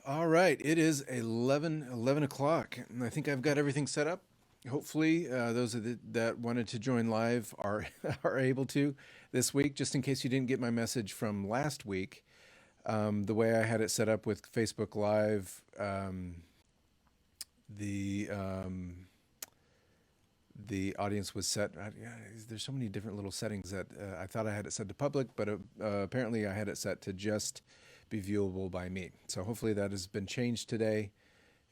All right, it is 11 o'clock, and I think I've got everything set up. Hopefully, those that wanted to join live are are able to this week. Just in case you didn't get my message from last week, the way I had it set up with Facebook Live, the the audience was set. There's so many different little settings that I thought I had it set to public, but apparently I had it set to just be viewable by me. So hopefully that has been changed today,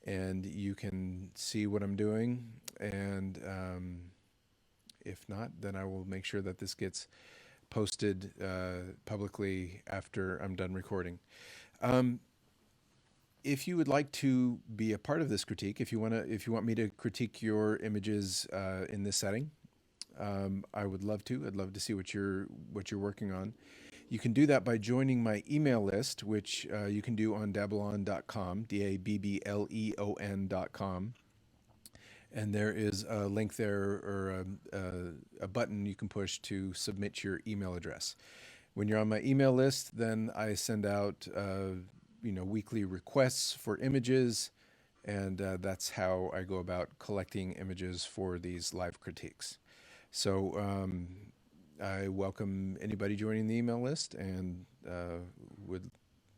and you can see what I'm doing. And if not, then I will make sure that this gets posted publicly after I'm done recording. Um, if you would like to be a part of this critique, if you want me to critique your images in this setting, I would love to. I'd love to see what you're working on. You can do that by joining my email list, which you can do on dabbleon.com, dabbleon.com. And there is a link there or a button you can push to submit your email address. When you're on my email list, then I send out weekly requests for images, and that's how I go about collecting images for these live critiques. So I welcome anybody joining the email list, and would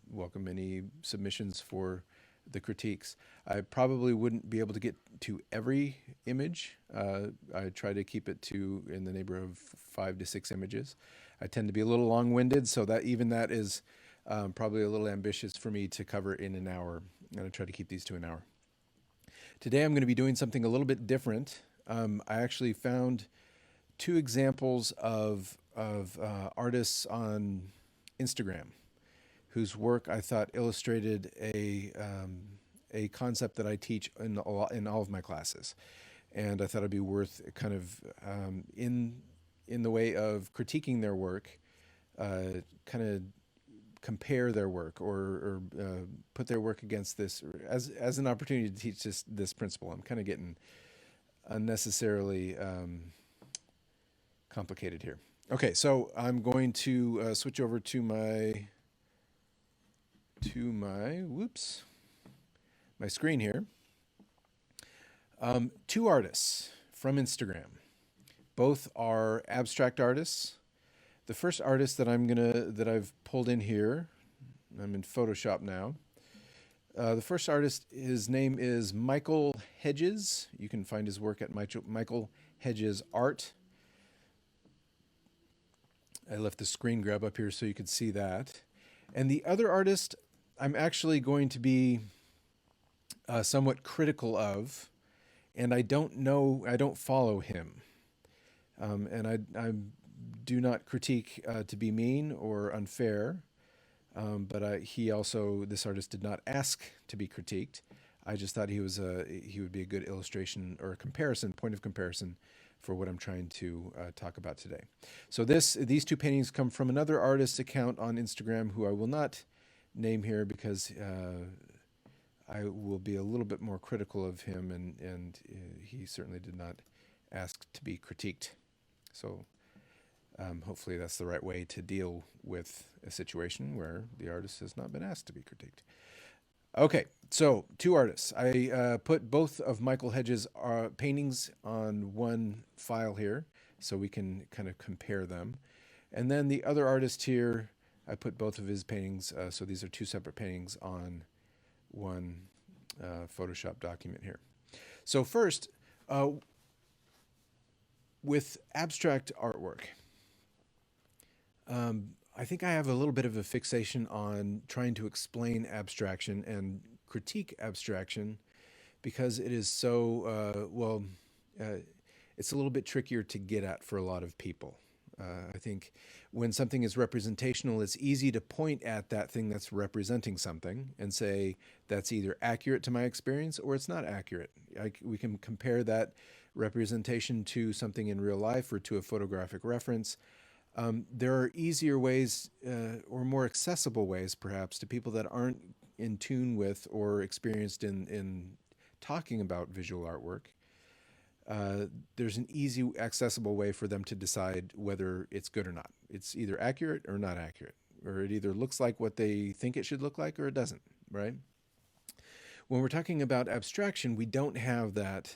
welcome any submissions for the critiques. I probably wouldn't be able to get to every image. I try to keep it to in the neighborhood of 5 to 6 images. I tend to be a little long-winded, so that is probably a little ambitious for me to cover in an hour. I'm going to try to keep these to an hour. Today I'm going to be doing something a little bit different. I actually found two examples of artists on Instagram whose work I thought illustrated a concept that I teach in all of my classes, and I thought it'd be worth kind of in the way of critiquing their work, kind of compare their work or put their work against this as an opportunity to teach this principle. I'm kind of getting unnecessarily complicated here. Okay, so I'm going to switch over to my screen here. Two artists from Instagram. Both are abstract artists. The first artist that I've pulled in here, I'm in Photoshop now. The first artist, his name is Michael Hedges. You can find his work at Michael Hedges Art. I left the screen grab up here so you could see that. And the other artist, I'm actually going to be somewhat critical of, and I don't follow him. And I do not critique to be mean or unfair, but this artist did not ask to be critiqued. I just thought he would be a good illustration or a point of comparison for what I'm trying to talk about today. So these two paintings come from another artist's account on Instagram who I will not name here because I will be a little bit more critical of him, and he certainly did not ask to be critiqued. So hopefully that's the right way to deal with a situation where the artist has not been asked to be critiqued. Okay, so two artists. I put both of Michael Hedges' paintings on one file here so we can kind of compare them. And then the other artist here, I put both of his paintings, so these are two separate paintings on one Photoshop document here. So first, with abstract artwork, I think I have a little bit of a fixation on trying to explain abstraction and critique abstraction because it is it's a little bit trickier to get at for a lot of people. I think when something is representational, it's easy to point at that thing that's representing something and say that's either accurate to my experience or it's not accurate. We can compare that representation to something in real life or to a photographic reference. There are easier ways or more accessible ways, perhaps, to people that aren't in tune with or experienced in talking about visual artwork. There's an easy, accessible way for them to decide whether it's good or not. It's either accurate or not accurate, or it either looks like what they think it should look like or it doesn't, right? When we're talking about abstraction, we don't have that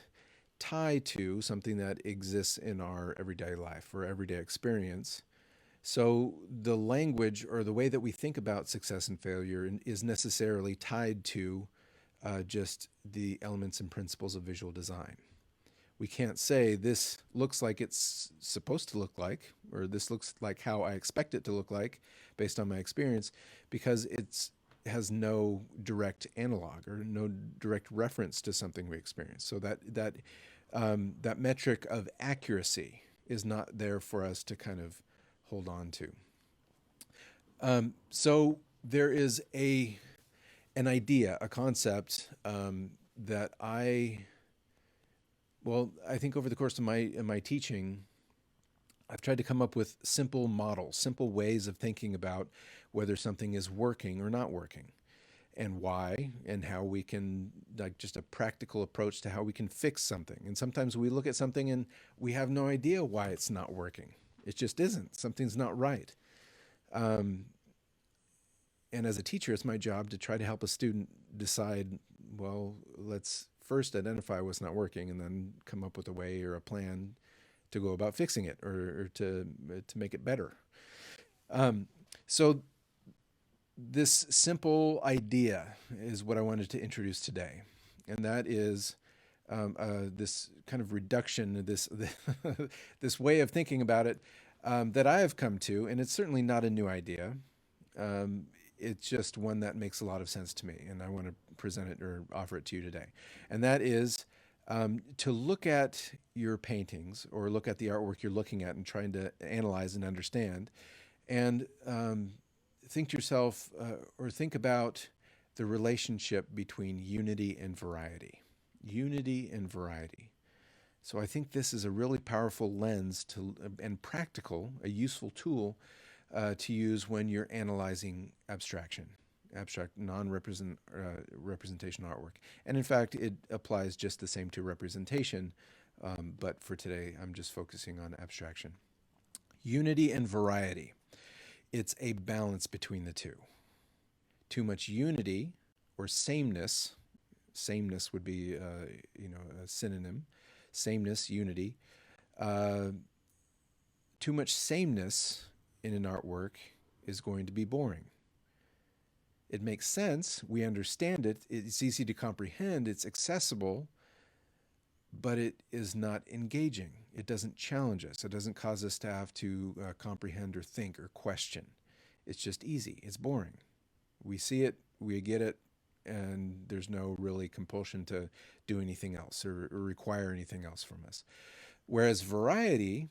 tie to something that exists in our everyday life or everyday experience. So the language or the way that we think about success and failure is necessarily tied to just the elements and principles of visual design. We can't say this looks like it's supposed to look like, or this looks like how I expect it to look like based on my experience, because it has no direct analog or no direct reference to something we experience. So that metric of accuracy is not there for us to kind of hold on to. So there is an idea, a concept that I think over the course of my teaching, I've tried to come up with simple models, simple ways of thinking about whether something is working or not working, and why, and how we can, like, just a practical approach to how we can fix something. And sometimes we look at something and we have no idea why it's not working. It just isn't. Something's not right. Um, and as a teacher, it's my job to try to help a student decide, well, let's first identify what's not working and then come up with a way or a plan to go about fixing it, or to make it better. Um, so this simple idea is what I wanted to introduce today, and that is this kind of reduction, this this way of thinking about it that I have come to, and it's certainly not a new idea. Um, it's just one that makes a lot of sense to me, and I want to present it or offer it to you today. And that is to look at your paintings or look at the artwork you're looking at and trying to analyze and understand, and think to yourself or think about the relationship between unity and variety. Unity and variety. So I think this is a really powerful lens to and practical, a useful tool to use when you're analyzing abstract representation artwork. And in fact, it applies just the same to representation, but for today, I'm just focusing on abstraction. Unity and variety. It's a balance between the two. Too much unity or sameness. Sameness would be, a synonym. Sameness, unity. Uh, Too much sameness in an artwork is going to be boring. It makes sense. We understand it. It's easy to comprehend. It's accessible, but it is not engaging. It doesn't challenge us. It doesn't cause us to have to comprehend or think or question. It's just easy. It's boring. We see it, we get it, and there's no really compulsion to do anything else or require anything else from us. Whereas variety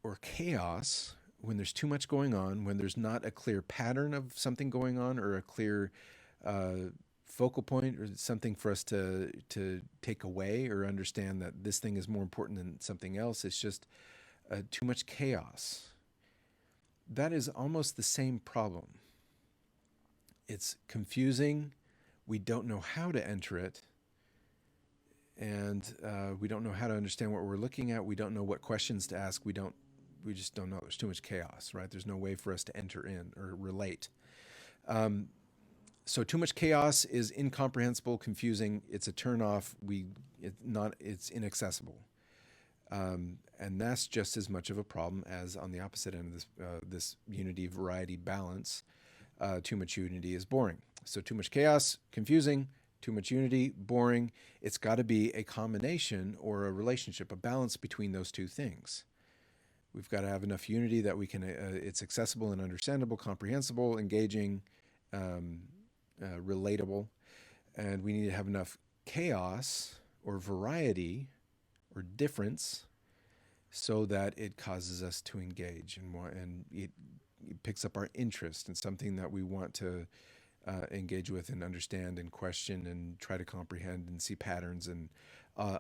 or chaos, when there's too much going on, when there's not a clear pattern of something going on or a clear focal point or something for us to take away or understand that this thing is more important than something else, it's just too much chaos. That is almost the same problem. It's confusing. We don't know how to enter it. And we don't know how to understand what we're looking at. We don't know what questions to ask. We just don't know. There's too much chaos, right? There's no way for us to enter in or relate. So too much chaos is incomprehensible, confusing. It's a turnoff. It's inaccessible. And that's just as much of a problem as on the opposite end of this unity variety balance. Too much unity is boring. So too much chaos, confusing. Too much unity, boring. It's got to be a combination or a relationship, a balance between those two things. We've got to have enough unity that we can. It's accessible and understandable, comprehensible, engaging, relatable, and we need to have enough chaos or variety or difference so that it causes us to engage and it picks up our interest in something that we want to engage with and understand and question and try to comprehend and see patterns and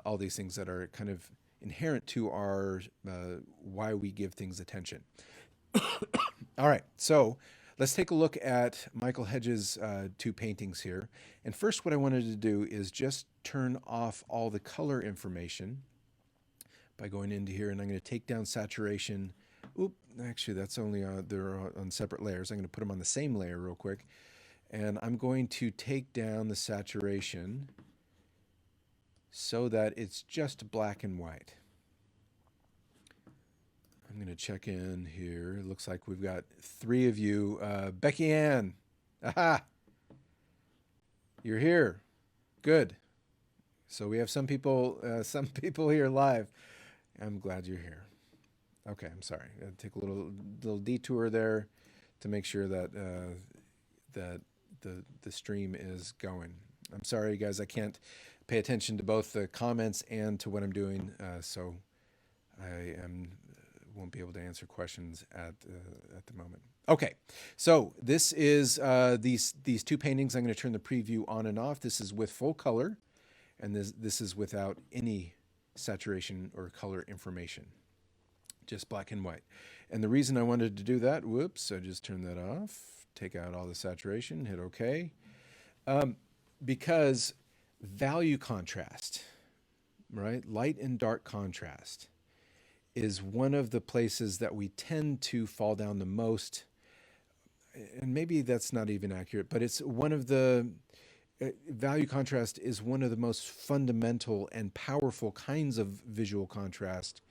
all these things that are kind of inherent to our why we give things attention. All right, so let's take a look at Michael Hedges' two paintings here. And first, what I wanted to do is just turn off all the color information by going into here, and I'm going to take down saturation. Oop, actually, that's only they're on separate layers. I'm going to put them on the same layer real quick. And I'm going to take down the saturation so that it's just black and white. I'm going to check in here. It looks like we've got 3 of you. Becky Ann, aha, you're here. Good. So we have some people, some people here live. I'm glad you're here. Okay, I'm sorry. I take a little detour there to make sure that that the stream is going. I'm sorry, guys. I can't pay attention to both the comments and to what I'm doing, so I am won't be able to answer questions at the moment. Okay, so this is these 2 paintings. I'm going to turn the preview on and off. This is with full color, and this is without any saturation or color information, just black and white. And the reason I wanted to do that, whoops, I just turned that off, take out all the saturation, hit OK, because value contrast, right? Light and dark contrast is one of the places that we tend to fall down the most. And maybe that's not even accurate, but it's one of the value contrast is one of the most fundamental and powerful kinds of visual contrast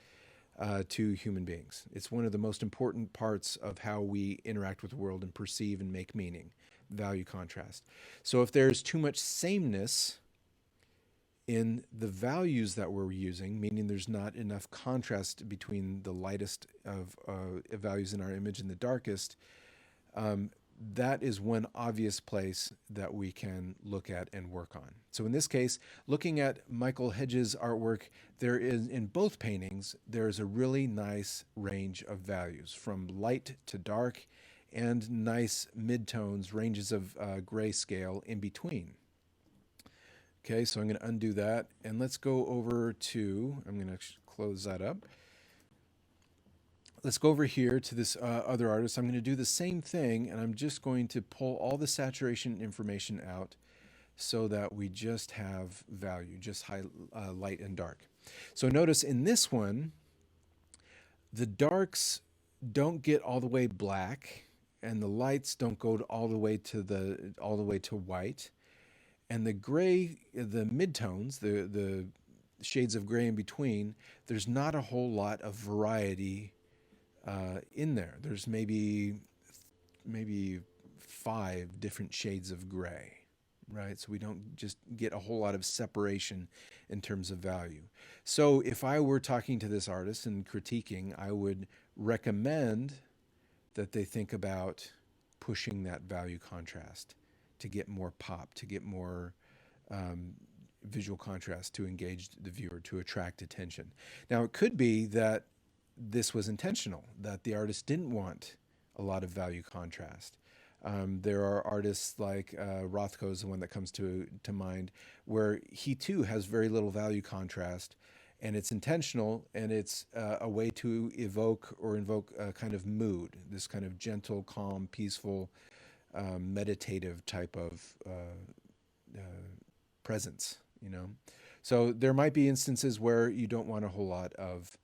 to human beings. It's one of the most important parts of how we interact with the world and perceive and make meaning, value contrast. So if there's too much sameness in the values that we're using, meaning there's not enough contrast between the lightest of values in our image and the darkest, that is one obvious place that we can look at and work on. So in this case, looking at Michael Hedges' artwork, there is, in both paintings, there's a really nice range of values, from light to dark, and nice midtones, ranges of grayscale in between. Okay, so I'm going to undo that, and let's go over to, I'm going to close that up. Let's go over here to this other artist. I'm going to do the same thing, and I'm just going to pull all the saturation information out so that we just have value, just light and dark. So notice in this one, the darks don't get all the way black, and the lights don't go all the way to white, and the gray, the midtones, the shades of gray in between, there's not a whole lot of variety in there. There's maybe 5 different shades of gray, right? So we don't just get a whole lot of separation in terms of value. So if I were talking to this artist and critiquing, I would recommend that they think about pushing that value contrast to get more pop, to get more visual contrast, to engage the viewer, to attract attention. Now, it could be that this was intentional, that the artist didn't want a lot of value contrast. There are artists like Rothko is the one that comes to mind, where he too has very little value contrast, and it's intentional, and it's a way to evoke or invoke a kind of mood, this kind of gentle, calm, peaceful, meditative type of presence, you know. So there might be instances where you don't want a whole lot of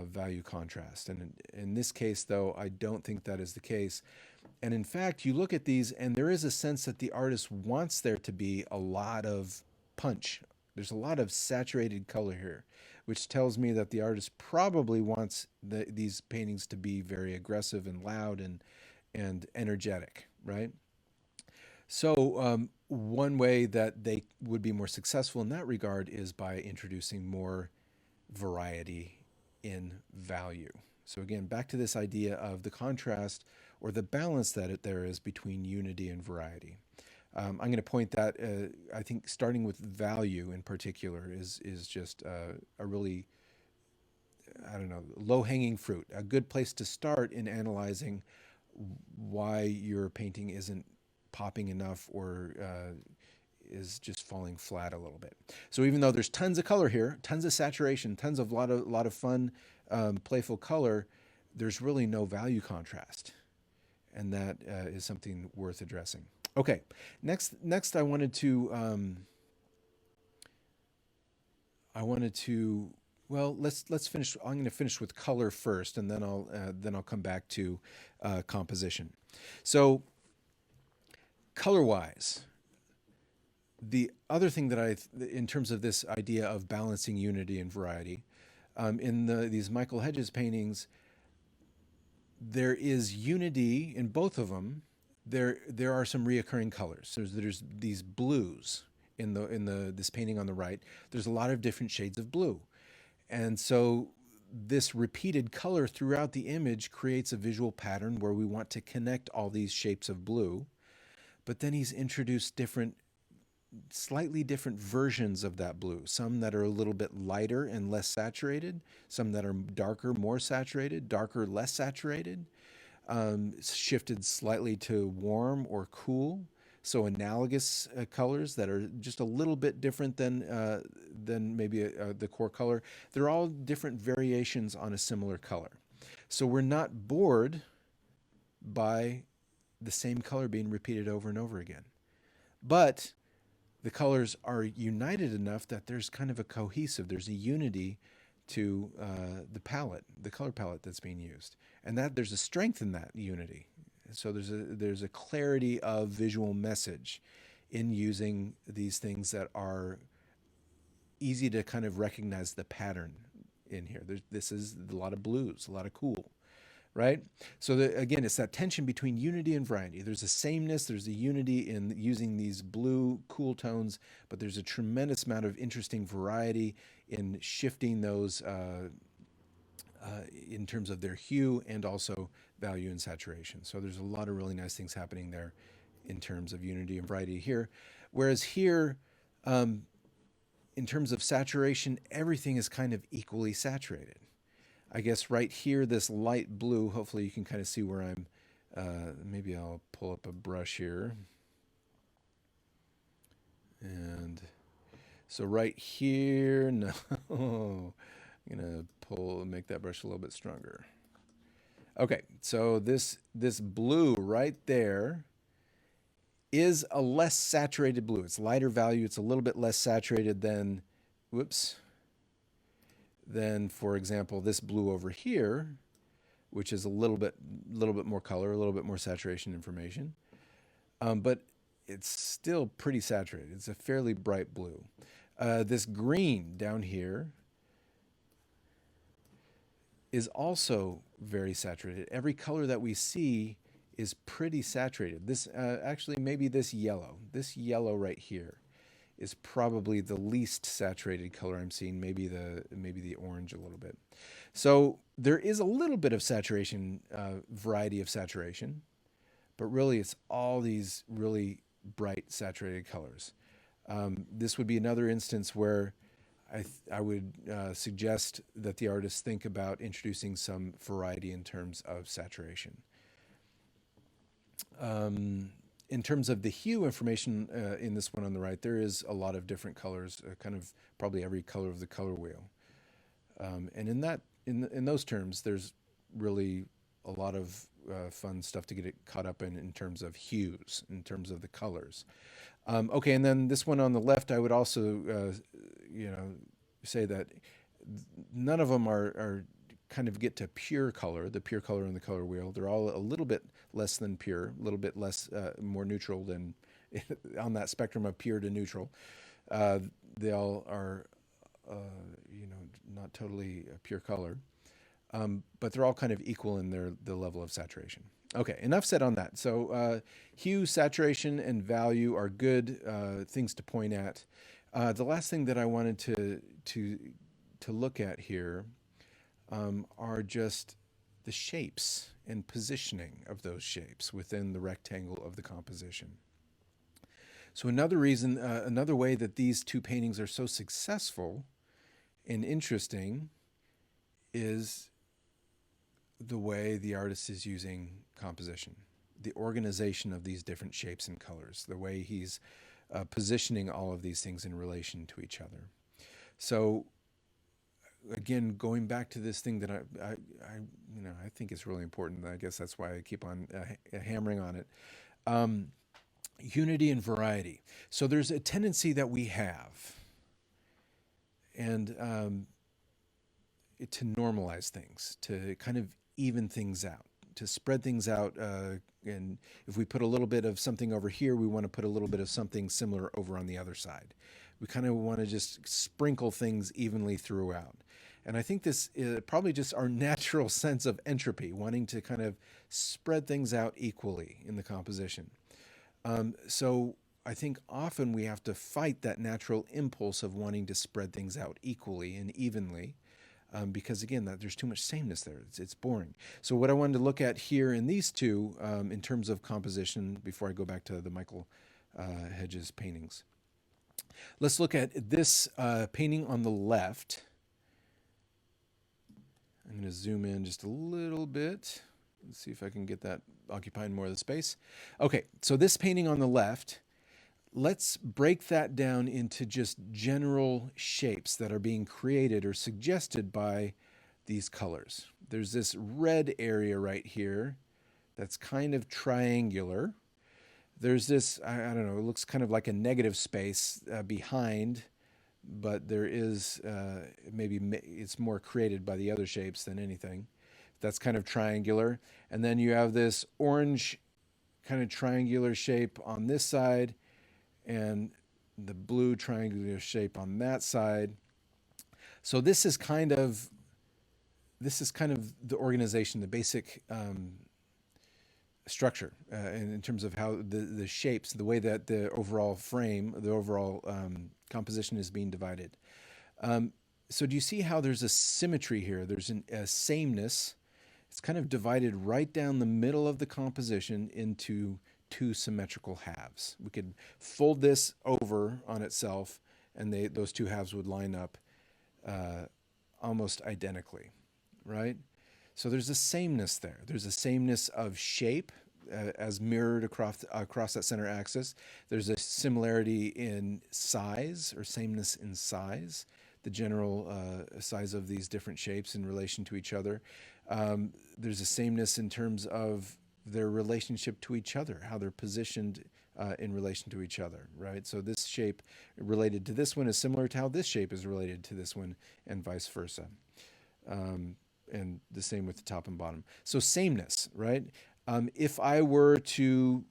value contrast. And in this case, though, I don't think that is the case. And in fact, you look at these and there is a sense that the artist wants there to be a lot of punch. There's a lot of saturated color here, which tells me that the artist probably wants these paintings to be very aggressive and loud and energetic, right? So one way that they would be more successful in that regard is by introducing more variety in value. So again, back to this idea of the contrast or the balance that there is between unity and variety. I'm going to point that I think starting with value in particular is just a really, I don't know, low-hanging fruit, a good place to start in analyzing why your painting isn't popping enough or is just falling flat a little bit. So even though there's tons of color here, tons of saturation, tons of lot of fun, playful color, there's really no value contrast, and that is something worth addressing. Okay, next I wanted to well, let's finish. I'm going to finish with color first, and then I'll come back to composition. So Color-wise, the other thing that in terms of this idea of balancing unity and variety, in these Michael Hedges paintings, there is unity in both of them. There are some reoccurring colors. There's these blues in the this painting on the right. There's a lot of different shades of blue, and so this repeated color throughout the image creates a visual pattern where we want to connect all these shapes of blue. But then he's introduced slightly different versions of that blue. Some that are a little bit lighter and less saturated, some that are darker, more saturated, darker, less saturated, shifted slightly to warm or cool. So analogous colors that are just a little bit different than maybe the core color. They're all different variations on a similar color. So we're not bored by the same color being repeated over and over again. But the colors are united enough that there's kind of there's a unity to the color palette that's being used, and that there's a strength in that unity. So there's a clarity of visual message in using these things that are easy to kind of recognize the pattern in here. This is a lot of blues, a lot of cool, right? So again, it's that tension between unity and variety. There's a sameness, there's a unity in using these blue, cool tones, but there's a tremendous amount of interesting variety in shifting those in terms of their hue and also value and saturation. So there's a lot of really nice things happening there in terms of unity and variety here. Whereas here, in terms of saturation, everything is kind of equally saturated. I guess right here, this light blue, hopefully you can kind of see where I'm, maybe I'll pull up a brush here. And so right here, no, I'm gonna make that brush a little bit stronger. Okay, so this blue right there is a less saturated blue. It's lighter value. It's a little bit less saturated than, than, for example, this blue over here, which is a little bit more color, a little bit more saturation information. But it's still pretty saturated. It's a fairly bright blue. This green down here is also very saturated. Every color that we see is pretty saturated. This actually, maybe this yellow right here is probably the least saturated color I'm seeing. Maybe the orange a little bit. So there is a little bit of saturation, variety of saturation, but really it's all these really bright saturated colors. This would be another instance where I would suggest that the artists think about introducing some variety in terms of saturation. In terms of the hue information in this one on the right, there is a lot of different colors, kind of probably every color of the color wheel. And in those terms, there's really a lot of fun stuff to get it caught up in terms of hues, in terms of the colors. Okay, and then this one on the left, I would also, say that none of them are kind of get to pure color, the pure color in the color wheel. They're all a little bit less than pure, a little bit less, more neutral than on that spectrum of pure to neutral. They all are, not totally a pure color, but they're all kind of equal in the level of saturation. Okay, enough said on that. So hue, saturation, and value are good things to point at. The last thing that I wanted to look at here are just the shapes and positioning of those shapes within the rectangle of the composition. So another way that these two paintings are so successful and interesting is the way the artist is using composition, the organization of these different shapes and colors, the way he's positioning all of these things in relation to each other. So again, going back to this thing that I think is really important. I guess that's why I keep on hammering on it. Unity and variety. So there's a tendency that we have, and to normalize things, to kind of even things out, to spread things out. And if we put a little bit of something over here, we want to put a little bit of something similar over on the other side. We kind of want to just sprinkle things evenly throughout. And I think this is probably just our natural sense of entropy, wanting to kind of spread things out equally in the composition. So I think often we have to fight that natural impulse of wanting to spread things out equally and evenly, because again, there's too much sameness there. It's boring. So what I wanted to look at here in these two, in terms of composition, before I go back to the Michael Hedges paintings, let's look at this painting on the left. I'm going to zoom in just a little bit. Let's see if I can get that occupying more of the space. Okay, so this painting on the left, let's break that down into just general shapes that are being created or suggested by these colors. There's this red area right here that's kind of triangular. There's this, I don't know, it looks kind of like a negative space behind, but there is, maybe it's more created by the other shapes than anything. That's kind of triangular. And then you have this orange kind of triangular shape on this side, and the blue triangular shape on that side. So this is kind of the organization, the basic structure in terms of how the shapes, the way that the overall frame, the overall composition is being divided. So do you see how there's a symmetry here? There's a sameness. It's kind of divided right down the middle of the composition into two symmetrical halves. We could fold this over on itself, and those two halves would line up almost identically, right? So there's a sameness there. There's a sameness of shape as mirrored across that center axis. There's a similarity in size, or sameness in size, the general size of these different shapes in relation to each other. There's a sameness in terms of their relationship to each other, how they're positioned in relation to each other, right? So this shape related to this one is similar to how this shape is related to this one, and vice versa. And the same with the top and bottom. So sameness, right? If I were to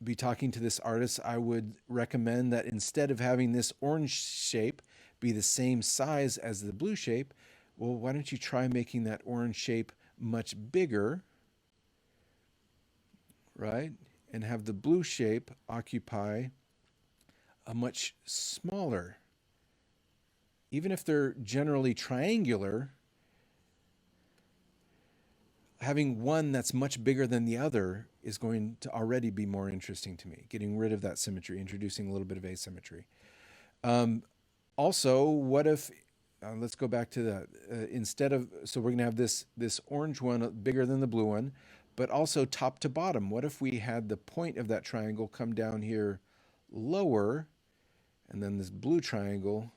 be talking to this artist, I would recommend that instead of having this orange shape be the same size as the blue shape, well, why don't you try making that orange shape much bigger, right? And have the blue shape occupy a much smaller. Even if they're generally triangular, having one that's much bigger than the other is going to already be more interesting to me, getting rid of that symmetry, introducing a little bit of asymmetry. Also, what if, let's go back to that, so we're going to have this orange one bigger than the blue one, but also top to bottom. What if we had the point of that triangle come down here lower, and then this blue triangle,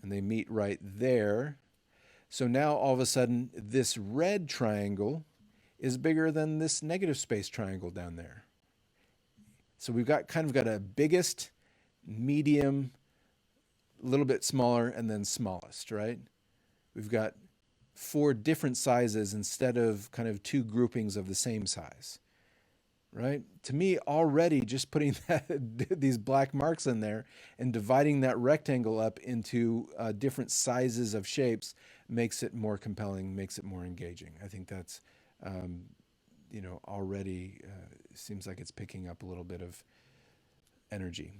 and they meet right there. So now all of a sudden, this red triangle is bigger than this negative space triangle down there. So we've got a biggest, medium, a little bit smaller, and then smallest, right? We've got 4 different sizes instead of kind of 2 groupings of the same size, right? To me, already just putting these black marks in there and dividing that rectangle up into different sizes of shapes makes it more compelling, makes it more engaging. I think that's, already seems like it's picking up a little bit of energy.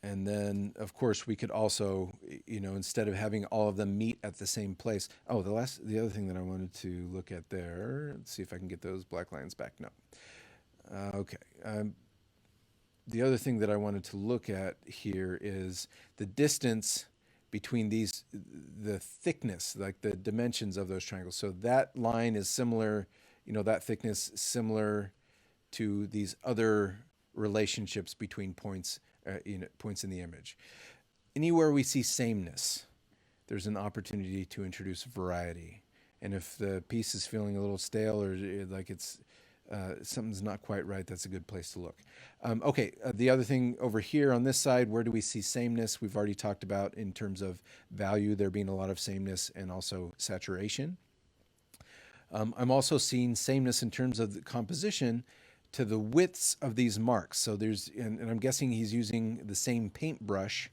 And then, of course, we could also, instead of having all of them meet at the same place. Oh, the other thing that I wanted to look at there, let's see if I can get those black lines back. No. Okay. The other thing that I wanted to look at here is the distance between the thickness, like the dimensions of those triangles. So that line is similar, that thickness similar to these other relationships between points in the image. Anywhere we see sameness, there's an opportunity to introduce variety. And if the piece is feeling a little stale or like it's Something's not quite right. That's a good place to look. Okay, the other thing over here on this side, where do we see sameness? We've already talked about in terms of value, there being a lot of sameness and also saturation. I'm also seeing sameness in terms of the composition to the widths of these marks. So and I'm guessing he's using the same paintbrush,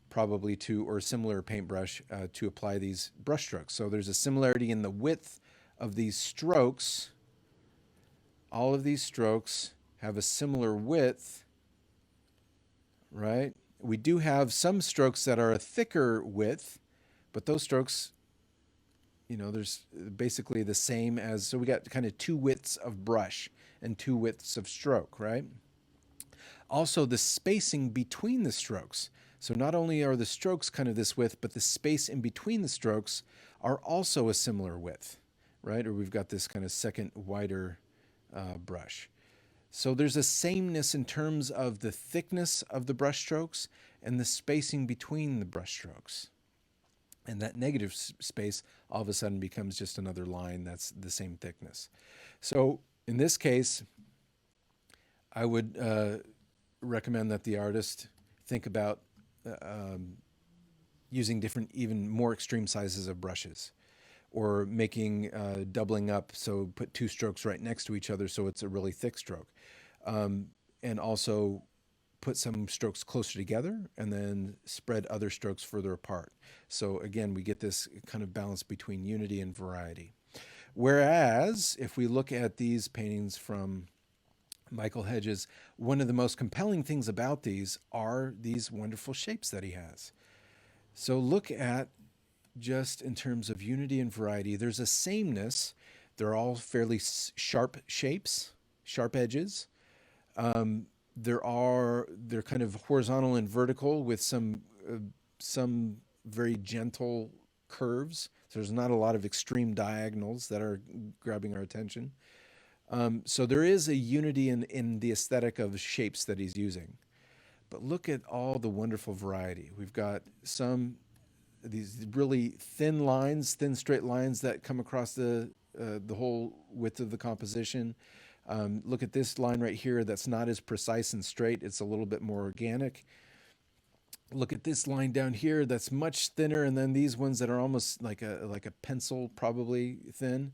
probably or similar paintbrush to apply these brush strokes. So there's a similarity in the width of these strokes. All of these strokes have a similar width, right? We do have some strokes that are a thicker width, but those strokes, there's basically the same as, so we got kind of two widths of brush and two widths of stroke, right? Also, the spacing between the strokes. So not only are the strokes kind of this width, but the space in between the strokes are also a similar width, right? Or we've got this kind of second wider brush. So there's a sameness in terms of the thickness of the brush strokes and the spacing between the brush strokes. And that negative space all of a sudden becomes just another line that's the same thickness. So in this case, I would recommend that the artist think about using different, even more extreme sizes of brushes, or making doubling up, so put two strokes right next to each other so it's a really thick stroke. And also put some strokes closer together and then spread other strokes further apart. So again, we get this kind of balance between unity and variety. Whereas if we look at these paintings from Michael Hedges, one of the most compelling things about these are these wonderful shapes that he has. So look at, just in terms of unity and variety, there's a sameness. They're all fairly sharp shapes, sharp edges. They're kind of horizontal and vertical with some very gentle curves. So there's not a lot of extreme diagonals that are grabbing our attention. So there is a unity in the aesthetic of shapes that he's using. But look at all the wonderful variety. We've got these really thin lines, thin straight lines that come across the whole width of the composition. Look at this line right here that's not as precise and straight. It's a little bit more organic. Look at this line down here that's much thinner, and then these ones that are almost like a pencil, probably thin.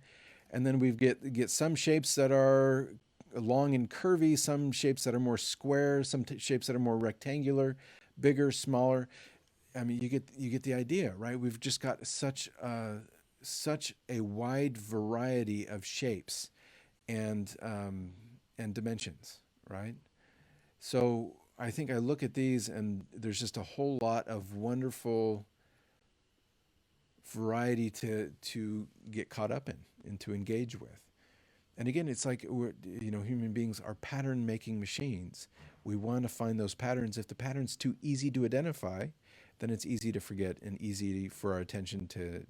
And then we get some shapes that are long and curvy, some shapes that are more square, some shapes that are more rectangular, bigger, smaller. I mean, you get the idea, right? We've just got such a wide variety of shapes and dimensions, right? So I think I look at these and there's just a whole lot of wonderful variety to get caught up in and to engage with. And again, it's like human beings are pattern making machines. We want to find those patterns. If the pattern's too easy to identify, then it's easy to forget and easy for our attention to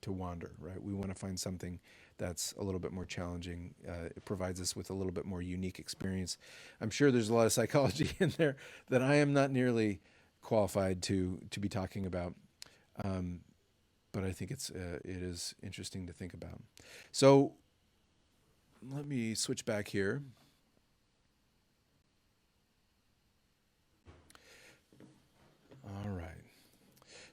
wander, right? We want to find something that's a little bit more challenging. It provides us with a little bit more unique experience. I'm sure there's a lot of psychology in there that I am not nearly qualified to be talking about. But I think it is interesting to think about. So let me switch back here. All right.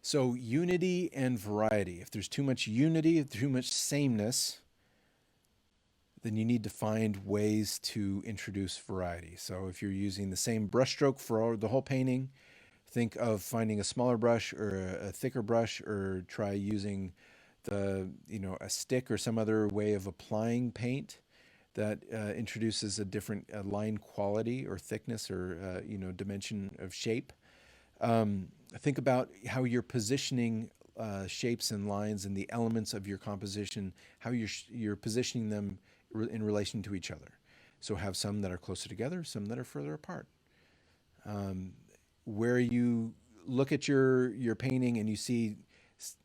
So unity and variety. If there's too much unity, too much sameness, then you need to find ways to introduce variety. So if you're using the same brushstroke for the whole painting, think of finding a smaller brush or a thicker brush, or try using a stick or some other way of applying paint that introduces a different line quality or thickness or dimension of shape. Think about how you're positioning shapes and lines and the elements of your composition, how you're positioning them in relation to each other. So have some that are closer together, some that are further apart. Where you look at your painting and you see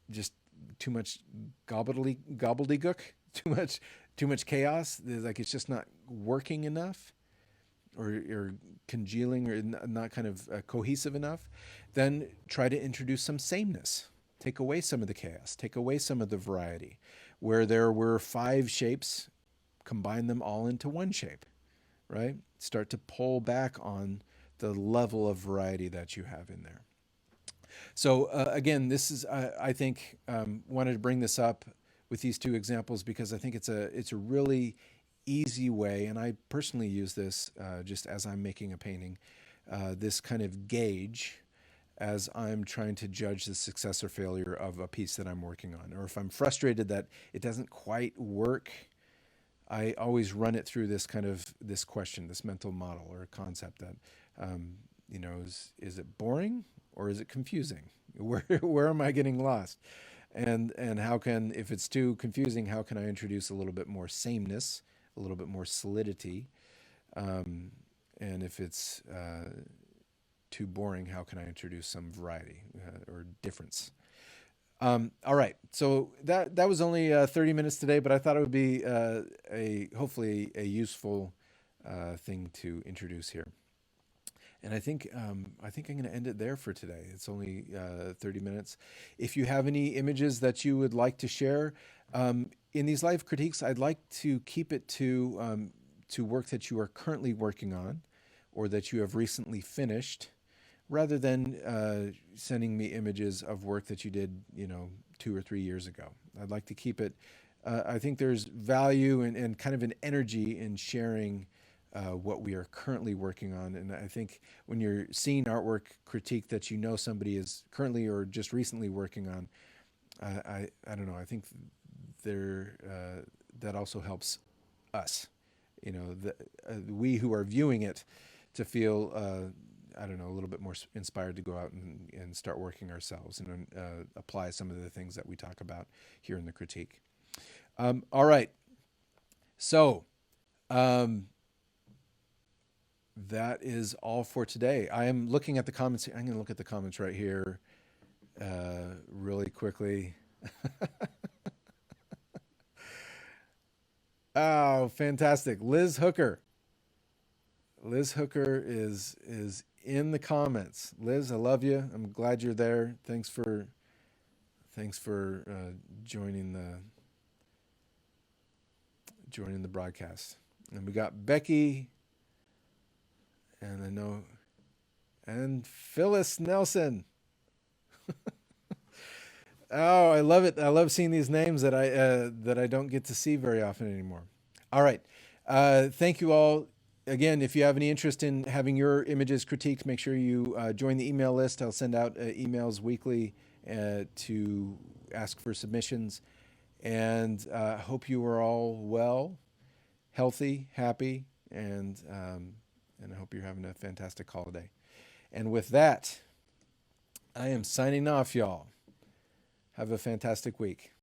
just too much gobbledygook, too much chaos, like it's just not working enough, or congealing, or not kind of cohesive enough, then try to introduce some sameness. Take away some of the chaos, take away some of the variety. Where there were 5 shapes combine them all into one shape, right? Start to pull back on the level of variety that you have in there. So again, this is I think wanted to bring this up with these two examples because I think it's a really easy way, and I personally use this just as I'm making a painting, this kind of gauge as I'm trying to judge the success or failure of a piece that I'm working on, or if I'm frustrated that it doesn't quite work. I always run it through this kind of this question, this mental model or concept that, um, is it boring or is it confusing? Where am I getting lost? And how can, if it's too confusing, how can I introduce a little bit more sameness, a little bit more solidity? Um, and if it's too boring, how can I introduce some variety or difference? All right, so that was only 30 minutes today, but I thought it would be a hopefully a useful thing to introduce here. And I think I'm going to end it there for today. It's only 30 minutes. If you have any images that you would like to share in these live critiques, I'd like to keep it to work that you are currently working on, or that you have recently finished, rather than sending me images of work that you did, 2 or 3 years ago. I'd like to keep it. I think there's value and kind of an energy in sharing what we are currently working on. And I think when you're seeing artwork critique that somebody is currently or just recently working on, I don't know. I think there that also helps us, we who are viewing it, to feel I don't know, a little bit more inspired to go out and start working ourselves and apply some of the things that we talk about here in the critique. All right. So that is all for today. I am looking at the comments. I'm going to look at the comments right here really quickly. Oh, fantastic. Liz Hooker. Liz Hooker is in the comments. Liz, I love you. I'm glad you're there. Thanks for joining the broadcast. And we got Becky, and I know, and Phyllis Nelson. Oh, I love it. I love seeing these names that I don't get to see very often anymore. All right. Thank you all. Again, if you have any interest in having your images critiqued, make sure you join the email list. I'll send out emails weekly to ask for submissions. And hope you are all well, healthy, happy, and I hope you're having a fantastic holiday. And with that, I am signing off, y'all. Have a fantastic week.